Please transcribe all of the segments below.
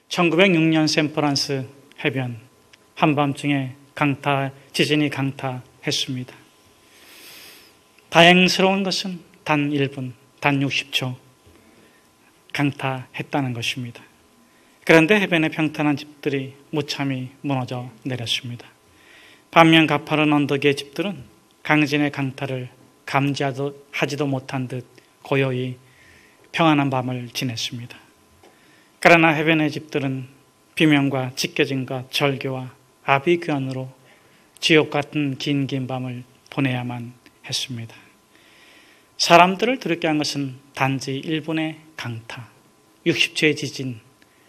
(1906년) 샌프란스 해변 한밤중에 지진이 강타했습니다. 다행스러운 것은 단 1분, 단 60초 강타했다는 것입니다. 그런데 해변의 평탄한 집들이 무참히 무너져 내렸습니다. 반면 가파른 언덕의 집들은 강진의 강타를 감지하지도 못한 듯 고요히 평안한 밤을 지냈습니다. 그러나 해변의 집들은 비명과 찢겨짐과 절규와 아비규환으로 지옥 같은 긴 밤을 보내야만 했습니다. 사람들을 두렵게 한 것은 단지 1분의 강타, 60초의 지진,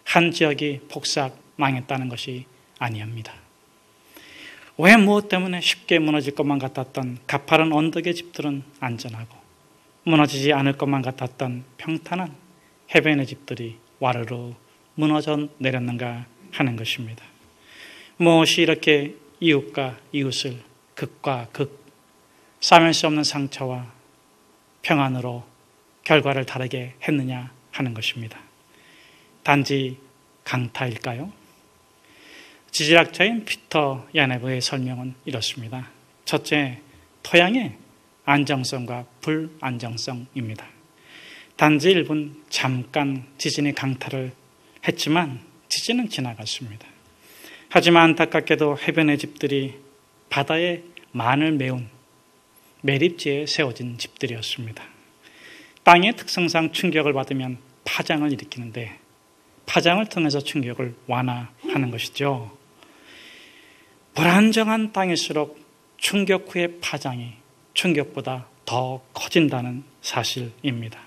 한 지역이 폭삭 망했다는 것이 아니합니다. 왜 무엇 때문에 쉽게 무너질 것만 같았던 가파른 언덕의 집들은 안전하고 무너지지 않을 것만 같았던 평탄한 해변의 집들이 와르르 무너져 내렸는가 하는 것입니다. 무엇이 이렇게 이웃과 이웃을 극과 극, 싸맬 수 없는 상처와 평안으로 결과를 다르게 했느냐 하는 것입니다. 단지 강타일까요? 지질학자인 피터 야네브의 설명은 이렇습니다. 첫째, 토양의 안정성과 불안정성입니다. 단지 1분 잠깐 지진이 강타를 했지만 지진은 지나갔습니다. 하지만 안타깝게도 해변의 집들이 바다의 만을 메운 매립지에 세워진 집들이었습니다. 땅의 특성상 충격을 받으면 파장을 일으키는데 파장을 통해서 충격을 완화하는 것이죠. 불안정한 땅일수록 충격 후의 파장이 충격보다 더 커진다는 사실입니다.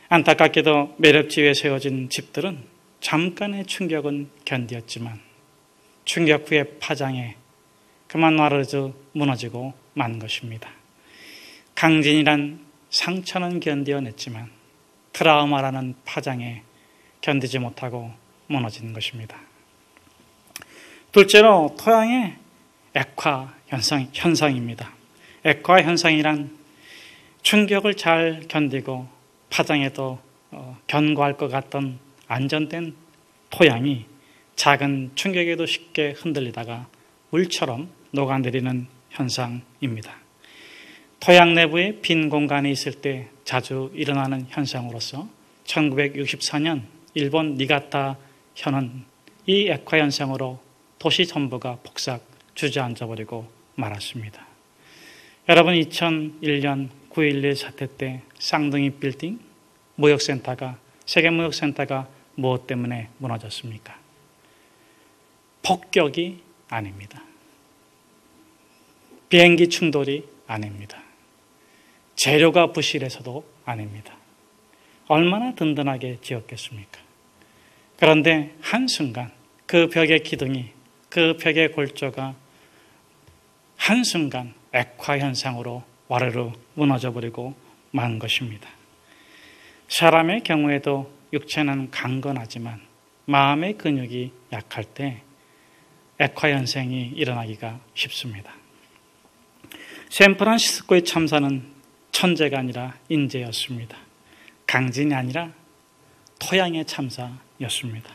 안타깝게도 매립지 위에 세워진 집들은 잠깐의 충격은 견디었지만 충격 후의 파장에 그만 와르르 무너지고 만 것입니다. 강진이란 상처는 견뎌냈지만 트라우마라는 파장에 견디지 못하고 무너진 것입니다. 둘째로 토양의 액화 현상입니다. 액화 현상이란 충격을 잘 견디고 파장에도 견고할 것 같던 안전된 토양이 작은 충격에도 쉽게 흔들리다가 물처럼 녹아내리는 현상입니다. 토양 내부에 빈 공간이 있을 때 자주 일어나는 현상으로서 1964년 일본 니가타 현은 이 액화 현상으로 도시 전부가 폭삭 주저앉아버리고 말았습니다. 여러분, 2001년 9.11 사태 때 쌍둥이 빌딩 세계무역센터가 무엇 때문에 무너졌습니까? 폭격이 아닙니다. 비행기 충돌이 아닙니다. 재료가 부실해서도 아닙니다. 얼마나 든든하게 지었겠습니까? 그런데 한순간 그 벽의 기둥이, 그 벽의 골조가 한순간 액화 현상으로 와르르 무너져버리고 만 것입니다. 사람의 경우에도 육체는 강건하지만 마음의 근육이 약할 때 액화 현상이 일어나기가 쉽습니다. 샌프란시스코의 참사는 천재가 아니라 인재였습니다. 강진이 아니라 토양의 참사였습니다.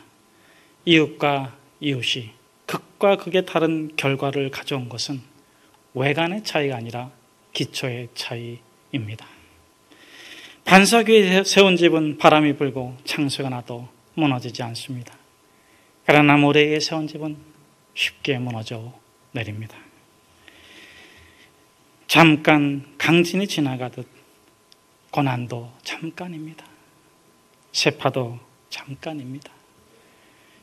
이웃과 이웃이 극과 극의 다른 결과를 가져온 것은 외관의 차이가 아니라 기초의 차이입니다. 반석 위에 세운 집은 바람이 불고 창수가 나도 무너지지 않습니다. 그러나 모래 위에 세운 집은 쉽게 무너져 내립니다. 잠깐 강진이 지나가듯 고난도 잠깐입니다. 세파도 잠깐입니다.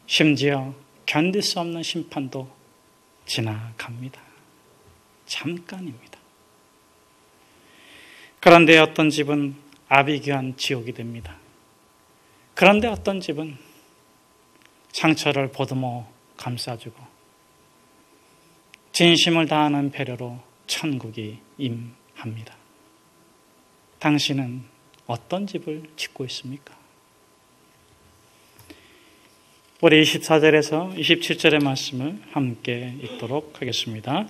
심지어 견딜 수 없는 심판도 지나갑니다. 잠깐입니다. 그런데 어떤 집은 아비규환 지옥이 됩니다. 그런데 어떤 집은 상처를 보듬어 감싸주고 진심을 다하는 배려로 천국이 임합니다. 당신은 어떤 집을 짓고 있습니까? 우리 24절에서 27절의 말씀을 함께 읽도록 하겠습니다.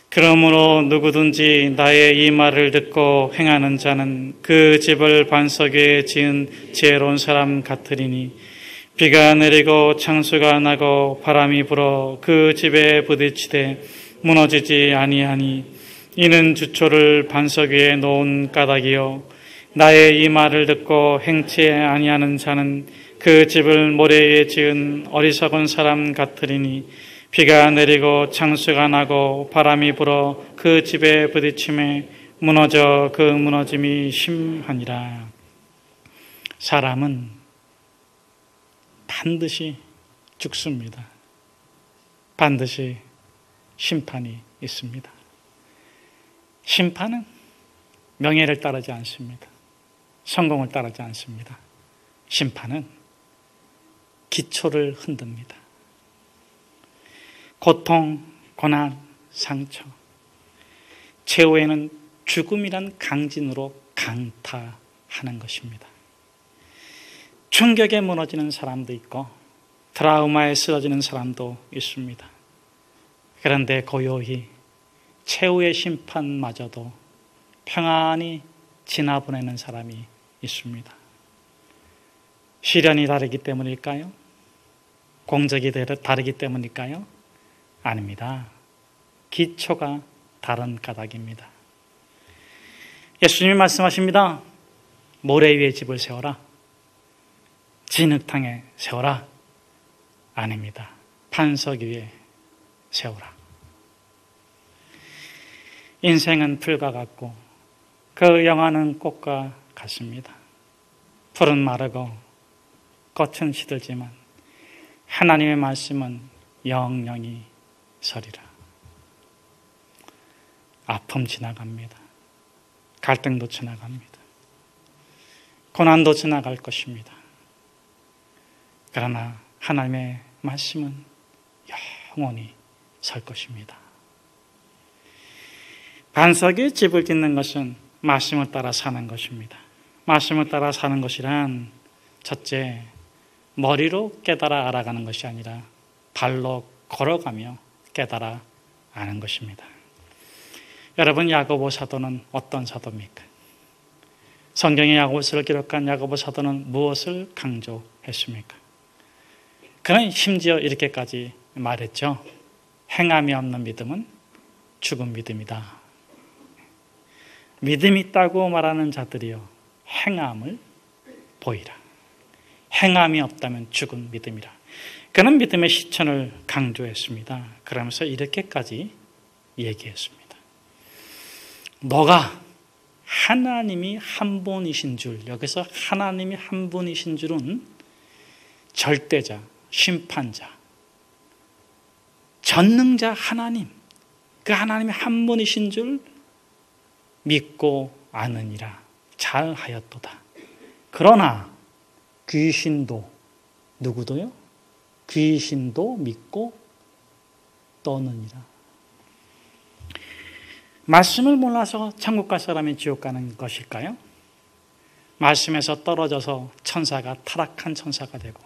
그러므로 누구든지 나의 이 말을 듣고 행하는 자는 그 집을 반석 위에 지은 지혜로운 사람 같으리니 비가 내리고 창수가 나고 바람이 불어 그 집에 부딪히되 무너지지 아니하니 이는 주초를 반석 위에 놓은 까닭이요 나의 이 말을 듣고 행치 아니하는 자는 그 집을 모래 위에 지은 어리석은 사람 같으리니 비가 내리고 창수가 나고 바람이 불어 그 집에 부딪힘에 무너져 그 무너짐이 심하니라. 사람은 반드시 죽습니다. 반드시 심판이 있습니다. 심판은 명예를 따르지 않습니다. 성공을 따르지 않습니다. 심판은 기초를 흔듭니다. 고통, 고난, 상처, 최후에는 죽음이란 강진으로 강타하는 것입니다. 충격에 무너지는 사람도 있고 트라우마에 쓰러지는 사람도 있습니다. 그런데 고요히 최후의 심판마저도 평안히 지나보내는 사람이 있습니다. 시련이 다르기 때문일까요? 공적이 다르기 때문일까요? 아닙니다. 기초가 다른 까닭입니다. 예수님이 말씀하십니다. 모래 위에 집을 세워라. 진흙탕에 세워라. 아닙니다. 반석 위에 세우라. 인생은 풀과 같고 그 영화는 꽃과 같습니다. 풀은 마르고 꽃은 시들지만 하나님의 말씀은 영영이 서리라. 아픔 지나갑니다. 갈등도 지나갑니다. 고난도 지나갈 것입니다. 그러나 하나님의 말씀은 영원히 설 것입니다. 반석에 집을 짓는 것은 말씀을 따라 사는 것입니다. 말씀을 따라 사는 것이란 첫째, 머리로 깨달아 알아가는 것이 아니라 발로 걸어가며 깨달아 아는 것입니다. 여러분, 야고보 사도는 어떤 사도입니까? 성경의 야고보서를 기록한 야고보 사도는 무엇을 강조했습니까? 그는 심지어 이렇게까지 말했죠. 행함이 없는 믿음은 죽은 믿음이다. 믿음이 있다고 말하는 자들이여 행함을 보이라. 행함이 없다면 죽은 믿음이라. 그는 믿음의 실천을 강조했습니다. 그러면서 이렇게까지 얘기했습니다. 너가 하나님이 한 분이신 줄, 여기서 하나님이 한 분이신 줄은 절대자, 심판자, 전능자 하나님, 그 하나님이 한 분이신 줄 믿고 아느니라. 잘하였도다. 그러나 귀신도, 누구도요? 귀신도 믿고 떠느니라. 말씀을 몰라서 천국 갈 사람이 지옥 가는 것일까요? 말씀에서 떨어져서 천사가 타락한 천사가 되고,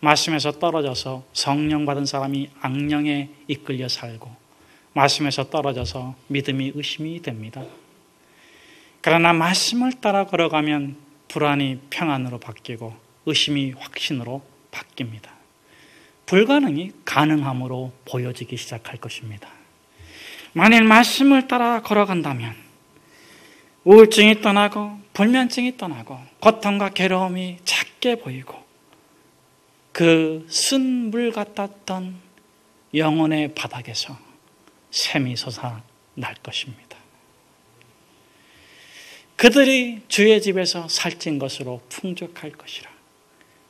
말씀에서 떨어져서 성령 받은 사람이 악령에 이끌려 살고, 말씀에서 떨어져서 믿음이 의심이 됩니다. 그러나 말씀을 따라 걸어가면 불안이 평안으로 바뀌고 의심이 확신으로 바뀝니다. 불가능이 가능함으로 보여지기 시작할 것입니다. 만일 말씀을 따라 걸어간다면 우울증이 떠나고 불면증이 떠나고 고통과 괴로움이 작게 보이고 그 쓴 물 같았던 영혼의 바닥에서 샘이 솟아날 것입니다. 그들이 주의 집에서 살찐 것으로 풍족할 것이라.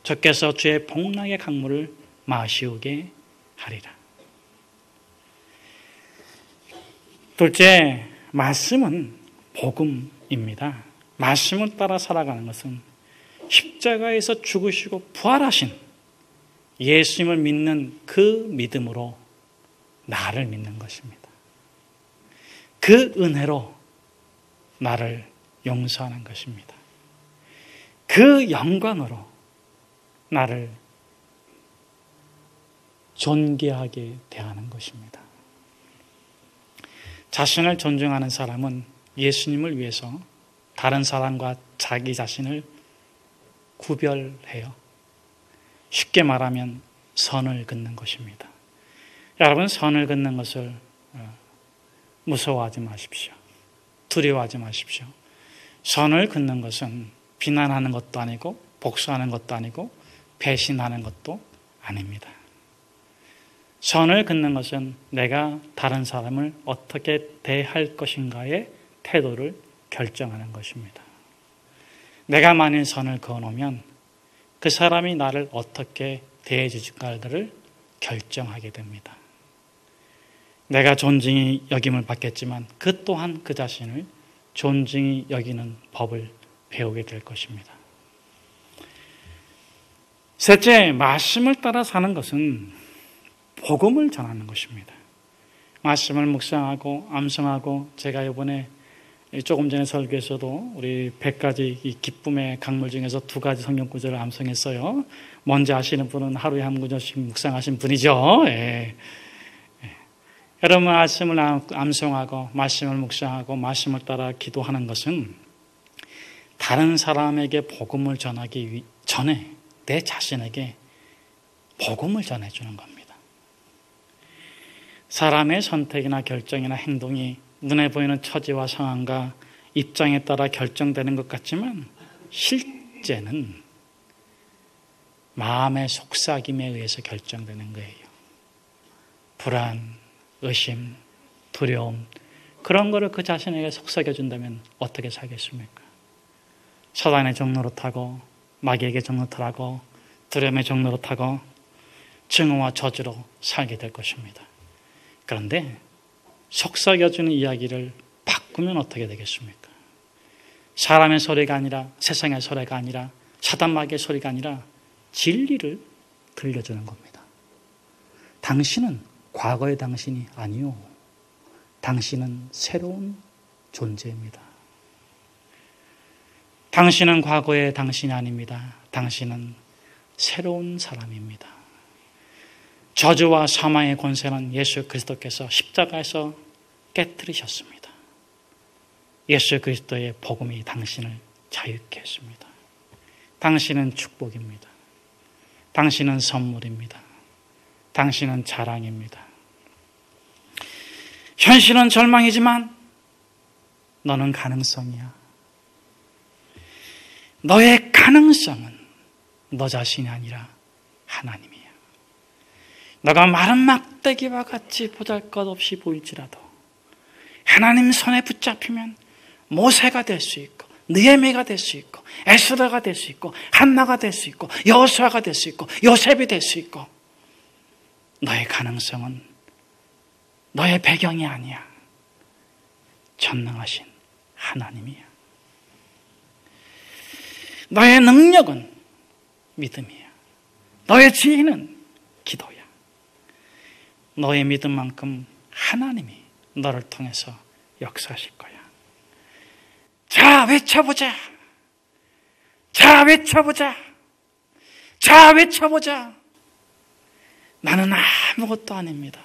주께서 주의 복락의 강물을 마시우게 하리라. 둘째, 말씀은 복음입니다. 말씀을 따라 살아가는 것은 십자가에서 죽으시고 부활하신 예수님을 믿는 그 믿음으로 나를 믿는 것입니다. 그 은혜로 나를 용서하는 것입니다. 그 영광으로 나를 존귀하게 대하는 것입니다. 자신을 존중하는 사람은 예수님을 위해서 다른 사람과 자기 자신을 구별해요. 쉽게 말하면 선을 긋는 것입니다. 여러분, 선을 긋는 것을 무서워하지 마십시오. 두려워하지 마십시오. 선을 긋는 것은 비난하는 것도 아니고 복수하는 것도 아니고 배신하는 것도 아닙니다. 선을 긋는 것은 내가 다른 사람을 어떻게 대할 것인가의 태도를 결정하는 것입니다. 내가 만일 선을 그어놓으면 그 사람이 나를 어떻게 대해 줄까를 결정하게 됩니다. 내가 존중이 여김을 받겠지만 그 또한 그 자신을 존중이 여기는 법을 배우게 될 것입니다. 셋째, 말씀을 따라 사는 것은 복음을 전하는 것입니다. 말씀을 묵상하고 암송하고, 제가 이번에 조금 전에 설교에서도 우리 100가지 이 기쁨의 강물 중에서 2가지 성경 구절을 암송했어요. 먼저 아시는 분은 하루에 한 구절씩 묵상하신 분이죠. 예. 여러분, 말씀을 암송하고 말씀을 묵상하고 말씀을 따라 기도하는 것은 다른 사람에게 복음을 전하기 전에 내 자신에게 복음을 전해주는 겁니다. 사람의 선택이나 결정이나 행동이 눈에 보이는 처지와 상황과 입장에 따라 결정되는 것 같지만 실제는 마음의 속삭임에 의해서 결정되는 거예요. 불안, 의심, 두려움, 그런 거를 그 자신에게 속삭여준다면 어떻게 살겠습니까? 사단의 종로로 타고, 마귀에게 종로 타고, 두려움의 종로로 타고 증오와 저주로 살게 될 것입니다. 그런데 속삭여주는 이야기를 바꾸면 어떻게 되겠습니까? 사람의 소리가 아니라, 세상의 소리가 아니라, 사단 마귀의 소리가 아니라 진리를 들려주는 겁니다. 당신은 과거의 당신이 아니요, 당신은 새로운 존재입니다. 당신은 과거의 당신이 아닙니다. 당신은 새로운 사람입니다. 저주와 사망의 권세는 예수 그리스도께서 십자가에서 깨뜨리셨습니다. 예수 그리스도의 복음이 당신을 자유케 했습니다. 당신은 축복입니다. 당신은 선물입니다. 당신은 자랑입니다. 현실은 절망이지만 너는 가능성이야. 너의 가능성은 너 자신이 아니라 하나님이야. 너가 마른 막대기와 같이 보잘것없이 보일지라도 하나님 손에 붙잡히면 모세가 될 수 있고, 느헤미야가 될 수 있고, 에스더가 될 수 있고, 한나가 될 수 있고, 여호수아가 될 수 있고, 요셉이 될 수 있고, 너의 가능성은 너의 배경이 아니야. 전능하신 하나님이야. 너의 능력은 믿음이야. 너의 지혜는 기도야. 너의 믿음만큼 하나님이 너를 통해서 역사하실 거야. 자, 외쳐보자. 자, 외쳐보자. 자, 외쳐보자. 나는 아무것도 아닙니다.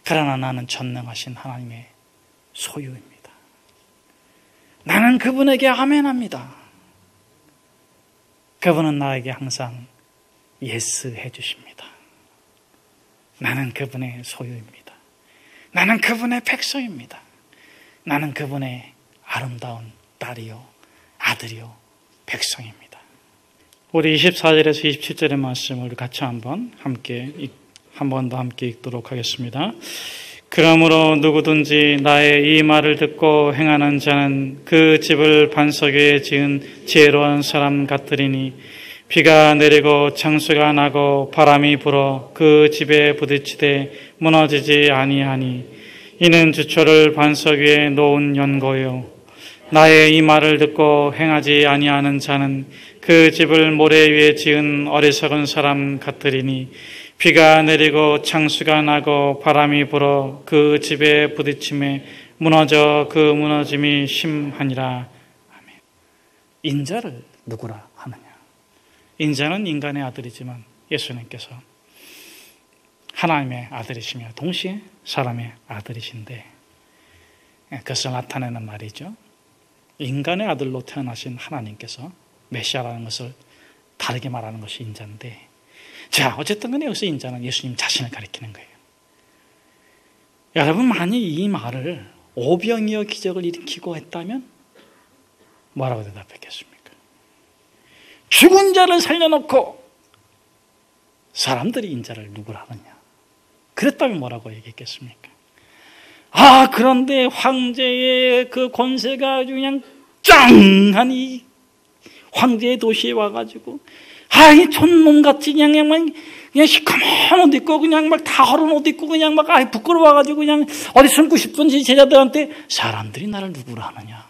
그러나 나는 전능하신 하나님의 소유입니다. 나는 그분에게 아멘합니다. 그분은 나에게 항상 예스 해주십니다. 나는 그분의 소유입니다. 나는 그분의 백성입니다. 나는 그분의 아름다운 딸이요, 아들이요, 백성입니다. 우리 24절에서 27절의 말씀을 같이 한 번 더 함께 읽도록 하겠습니다. 그러므로 누구든지 나의 이 말을 듣고 행하는 자는 그 집을 반석 위에 지은 지혜로운 사람 같으리니 비가 내리고 창수가 나고 바람이 불어 그 집에 부딪히되 무너지지 아니하니 이는 주초를 반석 위에 놓은 연고요. 나의 이 말을 듣고 행하지 아니하는 자는 그 집을 모래 위에 지은 어리석은 사람 같으리니 비가 내리고 창수가 나고 바람이 불어 그 집에 부딪힘에 무너져 그 무너짐이 심하니라. 아멘. 인자를 누구라 하느냐? 인자는 인간의 아들이지만 예수님께서 하나님의 아들이시며 동시에 사람의 아들이신데, 그것을 나타내는 말이죠. 인간의 아들로 태어나신 하나님께서 메시아라는 것을 다르게 말하는 것이 인자인데, 자, 어쨌든 간에 여기서 인자는 예수님 자신을 가리키는 거예요. 여러분, 만약 이 말을 오병이어 기적을 일으키고 했다면 뭐라고 대답했겠습니까? 죽은 자를 살려놓고 사람들이 인자를 누구라 하느냐? 그랬다면 뭐라고 얘기했겠습니까? 그런데 황제의 그 권세가 아주 그냥 짱한 이 황제의 도시에 와가지고, 이 촌놈같이 그냥 시커먼 옷 입고, 그냥 막 다 허른 옷 입고, 그냥 막 부끄러워가지고, 그냥 어디 숨고 싶은지 제자들한테 사람들이 나를 누구라 하느냐?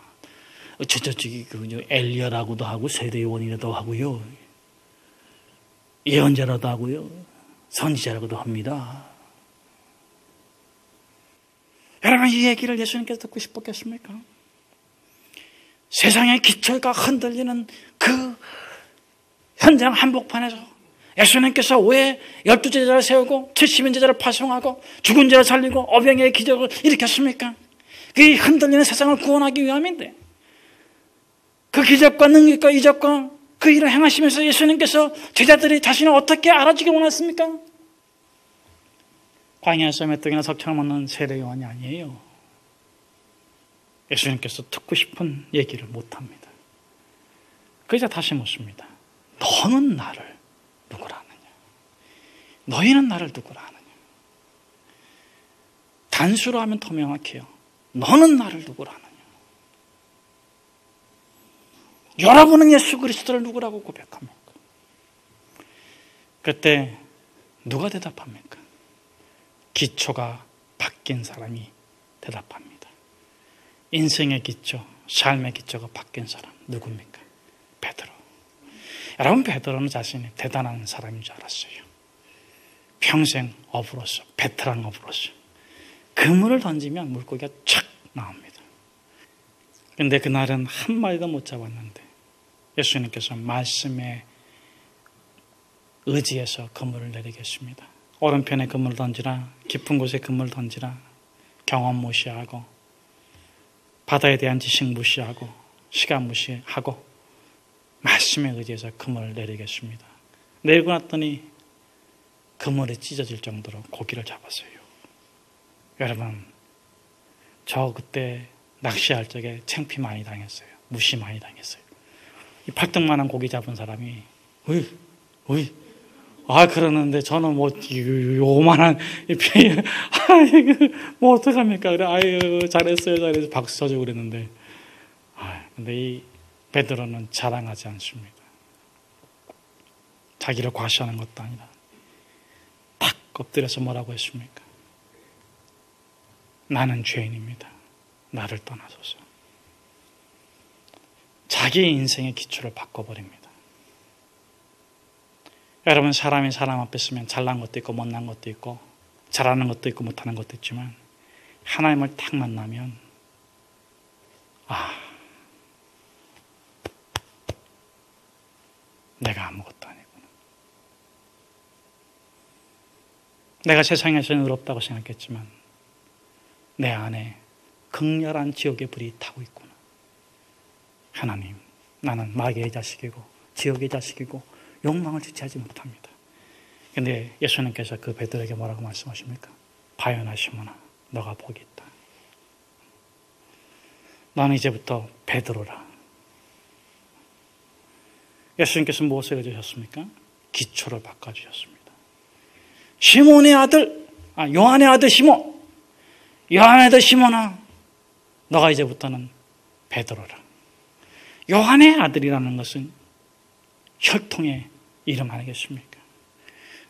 저쪽이 엘리야라고도 하고, 세례요한이라도 하고요, 예언자라도 하고요, 선지자라고도 합니다. 여러분, 이 얘기를 예수님께서 듣고 싶었겠습니까? 세상의 기초가 흔들리는 그 현장 한복판에서 예수님께서 왜 12제자를 세우고 70인 제자를 파송하고 죽은 자를 살리고 오병이의 기적을 일으켰습니까? 그 흔들리는 세상을 구원하기 위함인데, 그 기적과 능력과 이적과 그 일을 행하시면서 예수님께서 제자들이 자신을 어떻게 알아주기 원했습니까? 광야에서 메뚜기나 석창을 먹는 세례요한이 아니에요. 예수님께서 듣고 싶은 얘기를 못합니다. 그래서 다시 묻습니다. 너는 나를 누구라 하느냐? 너희는 나를 누구라 하느냐? 단수로 하면 더 명확해요. 너는 나를 누구라 하느냐? 여러분은 예수 그리스도를 누구라고 고백합니까? 그때 누가 대답합니까? 기초가 바뀐 사람이 대답합니다. 인생의 기초, 삶의 기초가 바뀐 사람 누굽니까? 베드로. 여러분, 베드로는 자신이 대단한 사람인 줄 알았어요. 평생 어부로서, 베테랑 어부로서 그물을 던지면 물고기가 촥 나옵니다. 그런데 그날은 한 마리도 못 잡았는데 예수님께서 말씀에 의지해서 그물을 내리겠습니다. 오른편에 그물을 던지라, 깊은 곳에 그물을 던지라, 경험 무시하고 바다에 대한 지식 무시하고 시간 무시하고 말씀에 의지해서 그물을 내리겠습니다. 내리고 났더니 그물이 찢어질 정도로 고기를 잡았어요. 여러분, 저 그때 낚시할 적에 창피 많이 당했어요. 무시 많이 당했어요. 이 팔뚝만한 고기 잡은 사람이 그러는데 저는 요만한 뭐 어떡합니까? 그래, 잘했어요. 박수 쳐주고 그랬는데, 근데 이 베드로는 자랑하지 않습니다. 자기를 과시하는 것도 아니라 탁 엎드려서 뭐라고 했습니까? 나는 죄인입니다. 나를 떠나소서. 자기의 인생의 기초를 바꿔버립니다. 여러분, 사람이 사람 앞에 서면 잘난 것도 있고 못난 것도 있고 잘하는 것도 있고 못하는 것도 있지만 하나님을 딱 만나면 내가 아무것도 아니구나. 내가 세상에서는 의롭다고 생각했지만 내 안에 극렬한 지옥의 불이 타고 있구나. 하나님, 나는 마귀의 자식이고 지옥의 자식이고 욕망을 지체하지 못합니다. 그런데 예수님께서 그 베드로에게 뭐라고 말씀하십니까? 바요나 시몬아, 너가 복이 있다. 너는 이제부터 베드로라. 예수님께서 무엇을 해주셨습니까? 기초를 바꿔주셨습니다. 시몬의 아들, 요한의 아들 시몬, 요한의 아들 시몬아, 너가 이제부터는 베드로라. 요한의 아들이라는 것은 혈통의 이름 아니겠습니까?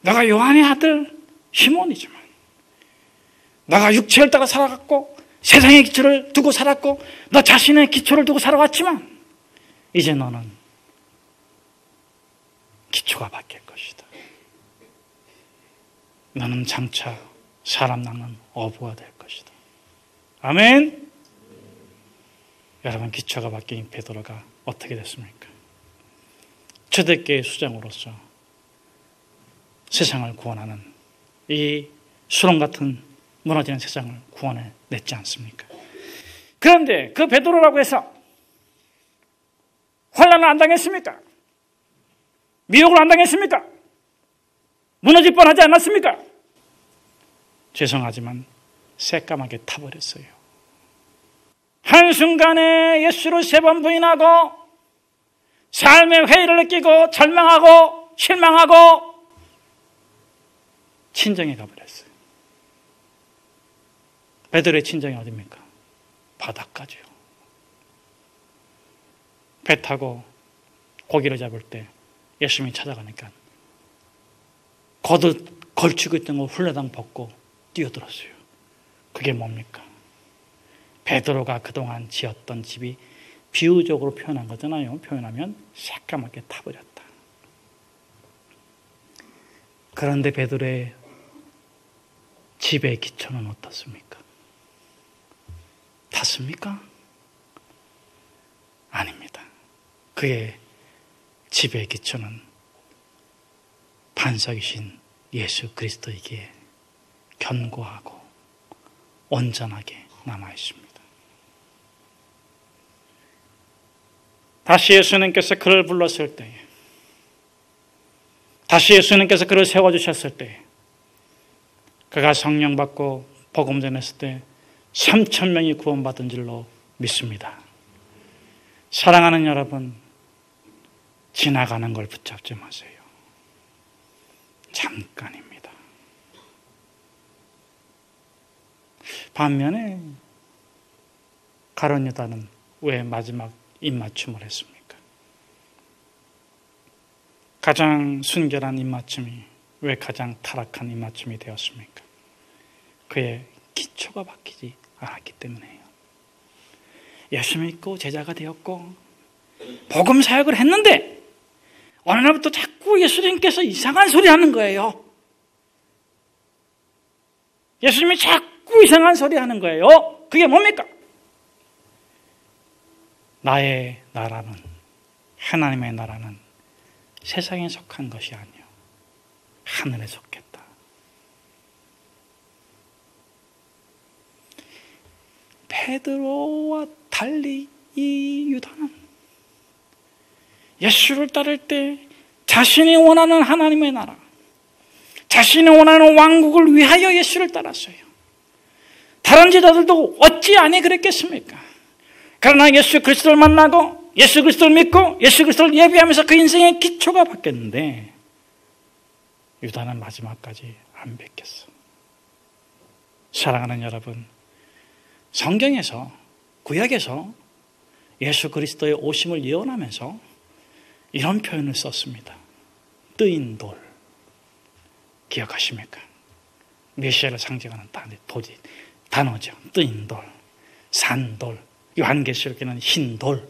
너가 요한의 아들 시몬이지만 너가 육체를 따라 살아갔고 세상의 기초를 두고 살았고 너 자신의 기초를 두고 살아왔지만 이제 너는 기초가 바뀔 것이다. 너는 장차 사람 낚는 어부가 될 것이다. 아멘. 여러분, 기초가 바뀐 베드로가 어떻게 됐습니까? 초대교회 수장으로서 세상을 구원하는 이 수렁 같은 무너지는 세상을 구원해 냈지 않습니까? 그런데 그 베드로라고 해서 환난을 안 당했습니까? 미혹을 안 당했습니까? 무너질 뻔하지 않았습니까? 죄송하지만 새까맣게 타버렸어요. 한순간에 예수를 3번 부인하고 삶의 회의를 느끼고 절망하고 실망하고 친정에 가버렸어요. 베드로의 친정이 어디입니까? 바닷가죠. 배 타고 고기를 잡을 때 예수님이 찾아가니까 겉옷 걸치고 있던 거 훌레당 벗고 뛰어들었어요. 그게 뭡니까? 베드로가 그동안 지었던 집이 비유적으로 표현한 거잖아요. 표현하면 새까맣게 타버렸다. 그런데 베드로의 집의 기초는 어떻습니까? 탔습니까? 아닙니다. 그의 집의 기초는 반석이신 예수 그리스도에게 견고하고 온전하게 남아 있습니다. 다시 예수님께서 그를 불렀을 때에, 다시 예수님께서 그를 세워주셨을 때에, 그가 성령 받고 복음 전했을 때 3,000명이 구원받은 줄로 믿습니다. 사랑하는 여러분, 지나가는 걸 붙잡지 마세요. 잠깐입니다. 반면에 가룟 유다는 왜 마지막 입맞춤을 했습니까? 가장 순결한 입맞춤이 왜 가장 타락한 입맞춤이 되었습니까? 그의 기초가 바뀌지 않았기 때문에요. 예수 믿고 제자가 되었고 복음 사역을 했는데 어느 날부터 자꾸 예수님께서 이상한 소리 하는 거예요. 예수님이 자꾸 이상한 소리 하는 거예요. 그게 뭡니까? 나의 나라는, 하나님의 나라는 세상에 속한 것이 아니요 하늘에 속했다. 베드로와 달리 이 유다는 예수를 따를 때 자신이 원하는 하나님의 나라, 자신이 원하는 왕국을 위하여 예수를 따랐어요. 다른 제자들도 어찌 아니 그랬겠습니까? 그러나 예수 그리스도를 만나고 예수 그리스도를 믿고 예수 그리스도를 예배하면서 그 인생의 기초가 바뀌었는데 유다는 마지막까지 안 뺏겼어. 사랑하는 여러분, 성경에서, 구약에서 예수 그리스도의 오심을 예언하면서 이런 표현을 썼습니다. 뜨인 돌. 기억하십니까? 메시아를 상징하는 단어죠. 뜨인 돌, 산돌, 요한계시록에는 흰 돌,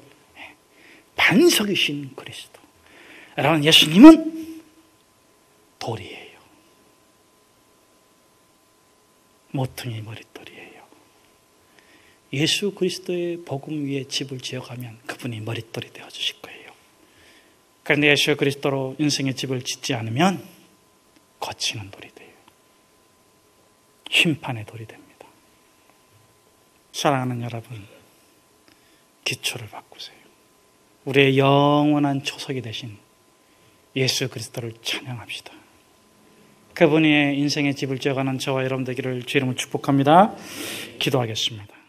반석이신 그리스도. 여러분, 예수님은 돌이에요. 모퉁이 머릿돌이에요. 예수 그리스도의 복음 위에 집을 지어가면 그분이 머릿돌이 되어주실 거예요. 그런데 예수 그리스도로 인생의 집을 짓지 않으면 거치는 돌이 돼요. 심판의 돌이 됩니다. 사랑하는 여러분, 기초를 바꾸세요. 우리의 영원한 초석이 되신 예수 그리스도를 찬양합시다. 그분의 인생의 집을 지어가는 저와 여러분 되기를 주 이름으로 축복합니다. 기도하겠습니다.